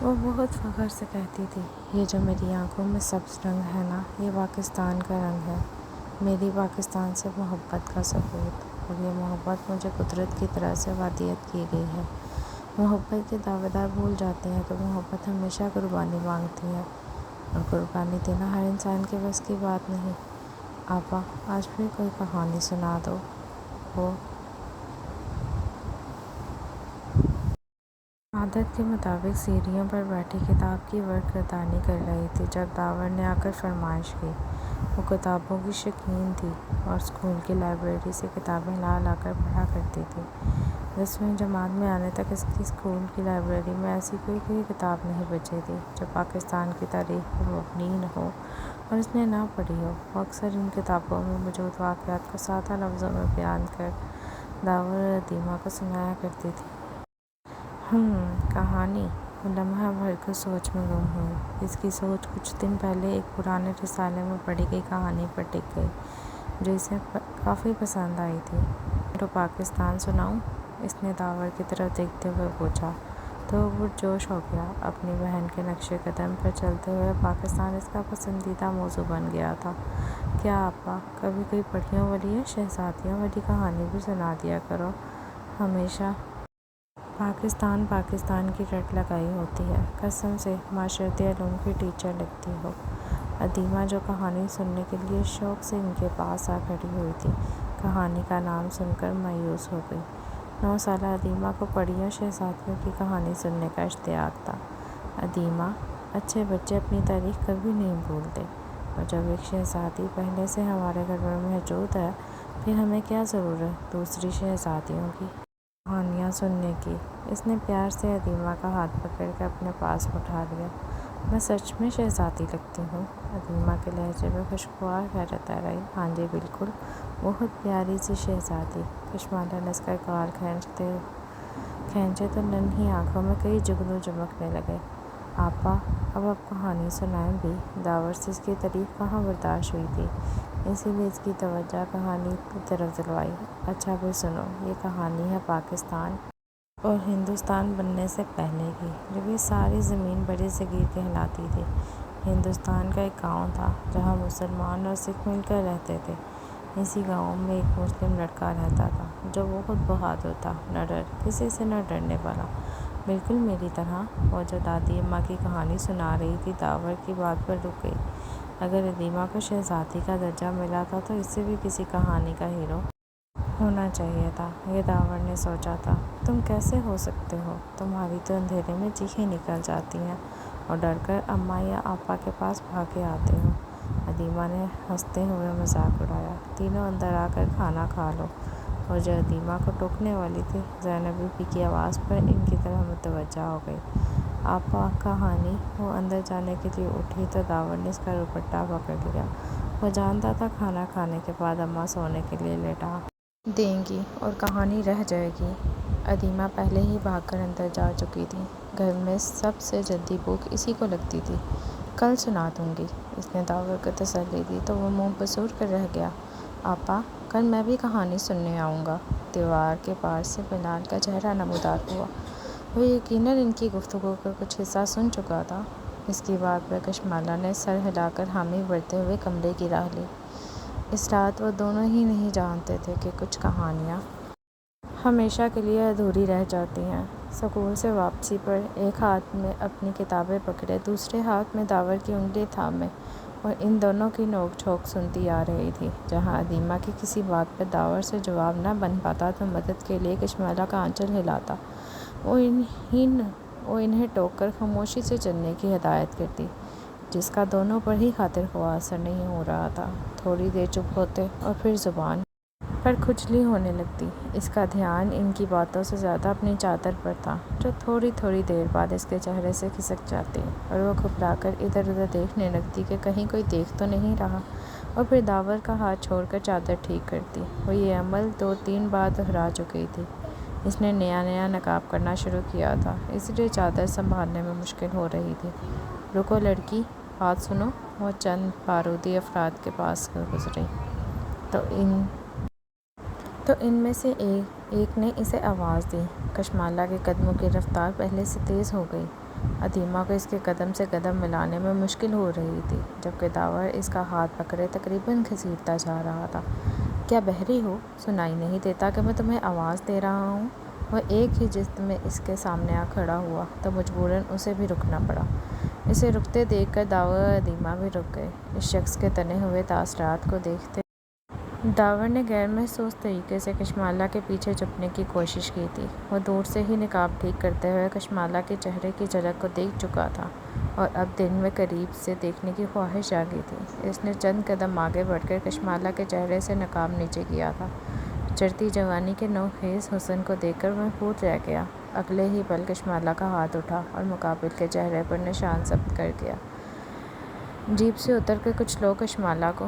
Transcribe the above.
وہ بہت فخر سے کہتی تھی، یہ جو میری آنکھوں میں سبز رنگ ہے نا، یہ پاکستان کا رنگ ہے، میری پاکستان سے محبت کا ثبوت۔ اور یہ محبت مجھے قدرت کی طرح سے عطیت کی گئی ہے۔ محبت کے دعوے دار بھول جاتے ہیں کہ محبت ہمیشہ قربانی مانگتی ہے، اور قربانی دینا ہر انسان کے بس کی بات نہیں۔ آپا، آج پھر کوئی کہانی سنا دو۔ وہ عادت کے مطابق سیڑھیوں پر بیٹھی کتاب کی ورق گردانی کر رہی تھی جب داور نے آ کر فرمائش کی۔ وہ کتابوں کی شوقین تھی اور اسکول کی لائبریری سے کتابیں لا لا کر پڑھا کرتی تھی۔ 10ویں جماعت میں آنے تک اس کی اسکول کی لائبریری میں ایسی کوئی کتاب نہیں بچی تھی جو پاکستان کی تاریخ پر مبنی نہ ہو اور اس نے نہ پڑھی ہو۔ وہ اکثر ان کتابوں میں موجود واقعات کو سادہ لفظوں میں بیان کر داور اور ادیمہ کو سنایا کرتی تھی۔ کہانی؟ وہ لمحہ بھر کو سوچ میں گم ہوئی۔ اس کی سوچ کچھ دن پہلے ایک پرانے رسالے میں پڑھی گئی کہانی پر ٹک گئی جو اسے کافی پسند آئی تھی۔ تو پاکستان سناؤں؟ اس نے داور کی طرف دیکھتے ہوئے پوچھا تو وہ پرجوش ہو گیا۔ اپنی بہن کے نقش قدم پر چلتے ہوئے پاکستان اس کا پسندیدہ موضوع بن گیا تھا۔ کیا آپا کبھی کوئی پڑھیوں والی یا شہزادیوں والی کہانی بھی سنا دیا کرو؟ ہمیشہ پاکستان پاکستان کی رٹ لگائی ہوتی ہے، قسم سے معاشرتی علوم کی ٹیچر لگتی ہو۔ ادیمہ جو کہانی سننے کے لیے شوق سے ان کے پاس آ کھڑی ہوئی تھی، کہانی کا نام سن کر مایوس ہو گئی۔ 9 سالہ ادیمہ کو پڑھیوں شہزادیوں کی کہانی سننے کا اشتیاق تھا۔ ادیمہ، اچھے بچے اپنی تاریخ کبھی نہیں بھولتے، اور جب ایک شہزادی پہلے سے ہمارے گھر میں موجود ہے، پھر ہمیں کیا ضرورت دوسری شہزادیوں کی کہانیاں سننے کی؟ اس نے پیار سے ادیمہ کا ہاتھ پکڑ کے اپنے پاس اٹھا لیا۔ میں سچ میں شہزادی لگتی ہوں؟ ادیمہ کے لہجے میں خوشگوار حیرت آئی۔ ہاں جی بالکل، بہت پیاری سی شہزادی۔ کشمالہ نے اس کا گال کھینچے تو ننھی آنکھوں میں کئی جگنو چمکنے لگے۔ آپا، اب آپ کہانی سنائیں بھی۔ داور سے اس کی تعریف کہاں برداشت ہوئی تھی، اسی لیے اس کی توجہ کہانی کی طرف دلوائی۔ اچھا پھر سنو، یہ کہانی ہے پاکستان اور ہندوستان بننے سے پہلے کی، جب یہ ساری زمین بر صغیر کہلاتی تھی۔ ہندوستان کا ایک گاؤں تھا جہاں مسلمان اور سکھ مل کر رہتے تھے۔ اسی گاؤں میں ایک مسلم لڑکا رہتا تھا جو بہت بہادر تھا، کسی سے نہ ڈرنے والا، بالکل میری طرح۔ وہ جو دادی اماں کی کہانی سنا رہی تھی، داور کی بات پر رک گئی۔ اگر ادیمہ کو شہزادی کا درجہ ملا تھا تو اسے بھی کسی کہانی کا ہیرو ہونا چاہیے تھا، یہ داور نے سوچا تھا۔ تم کیسے ہو سکتے ہو؟ تمہاری تو اندھیرے میں چیخیں نکل جاتی ہیں اور ڈر کر اماں یا آپا کے پاس بھاگے آتے ہو۔ ادیمہ نے ہنستے ہوئے مذاق اڑایا۔ تینوں اندر آ کر کھانا کھا لو۔ اور جو ادیمہ کو ٹوکنے والی تھی، زینب بی بی کی آواز پر ان کی طرف متوجہ ہو گئی۔ آپا کہانی؟ وہ اندر جانے کے لیے اٹھی تو داور نے اس کا دوپٹہ پکڑ لیا۔ وہ جانتا تھا کھانا کھانے کے بعد اماں سونے کے لیے لیٹا دیں گی اور کہانی رہ جائے گی۔ ادیمہ پہلے ہی بھاگ کر اندر جا چکی تھی۔ گھر میں سب سے جلدی بھوک اسی کو لگتی تھی۔ کل سنا دوں گی، اس نے داور کو تسلی دی تو وہ منہ بسور کر رہ گیا۔ آپا، کل میں بھی کہانی سننے آؤں گا۔ دیوار کے پار سے بلال کا چہرہ نمودار ہوا۔ وہ یقیناً ان کی گفتگو کا کچھ حصہ سن چکا تھا۔ اس کی بات پر کشمالہ نے سر ہلا کر حامی بھرتے ہوئے کمرے کی راہ لی۔ اس رات وہ دونوں ہی نہیں جانتے تھے کہ کچھ کہانیاں ہمیشہ کے لیے ادھوری رہ جاتی ہیں۔ اسکول سے واپسی پر ایک ہاتھ میں اپنی کتابیں پکڑے، دوسرے ہاتھ میں داور کی انگلی تھامے، اور ان دونوں کی نوک جھونک سنتی آ رہی تھی۔ جہاں ادیمہ کی کسی بات پر داور سے جواب نہ بن پاتا تو مدد کے لیے کشمالہ کا آنچل ہلاتا، وہ انہیں ٹوک کر خاموشی سے چلنے کی ہدایت کرتی، جس کا دونوں پر ہی خاطر خواہ اثر نہیں ہو رہا تھا۔ تھوڑی دیر چپ ہوتے اور پھر زبان پر کھجلی ہونے لگتی۔ اس کا دھیان ان کی باتوں سے زیادہ اپنی چادر پر تھا جو تھوڑی تھوڑی دیر بعد اس کے چہرے سے کھسک جاتی، اور وہ گھبرا کر ادھر ادھر دیکھنے لگتی کہ کہیں کوئی دیکھ تو نہیں رہا، اور پھر داور کا ہاتھ چھوڑ کر چادر ٹھیک کرتی۔ وہ یہ عمل 2-3 بار دہرا چکی تھی۔ اس نے نیا نقاب کرنا شروع کیا تھا، اس لیے چادر سنبھالنے میں مشکل ہو رہی تھی۔ رکو لڑکی، بات سنو۔ وہ چند بارودی افراد کے پاس گزری تو ان میں سے ایک نے اسے آواز دی۔ کشمالہ کے قدموں کی رفتار پہلے سے تیز ہو گئی۔ ادیمہ کو اس کے قدم سے قدم ملانے میں مشکل ہو رہی تھی، جبکہ داور اس کا ہاتھ پکڑے تقریباً گھسیٹتا جا رہا تھا۔ کیا بحری ہو؟ سنائی نہیں دیتا کہ میں تمہیں آواز دے رہا ہوں؟ وہ ایک ہی جسم میں اس کے سامنے آ کھڑا ہوا تو مجبوراً اسے بھی رکنا پڑا۔ اسے رکتے دیکھ کر داور اور ادیمہ بھی رک گئے، اس شخص کے تنے ہوئے تاثرات کو دیکھتے۔ داور نے غیر محسوس طریقے سے کشمالہ کے پیچھے چھپنے کی کوشش کی تھی۔ وہ دور سے ہی نقاب ٹھیک کرتے ہوئے کشمالہ کے چہرے کی جھلک کو دیکھ چکا تھا اور اب دل میں قریب سے دیکھنے کی خواہش جاگی تھی۔ اس نے چند قدم آگے بڑھ کر کشمالہ کے چہرے سے نقاب نیچے کیا تھا۔ چڑھتی جوانی کے نوخیز حسن کو دیکھ کر محفوظ رہ گیا۔ اگلے ہی پل کشمالہ کا ہاتھ اٹھا اور مقابل کے چہرے پر نشان ثبت کر گیا۔ جیپ سے اتر کر کچھ لوگ کشمالہ کو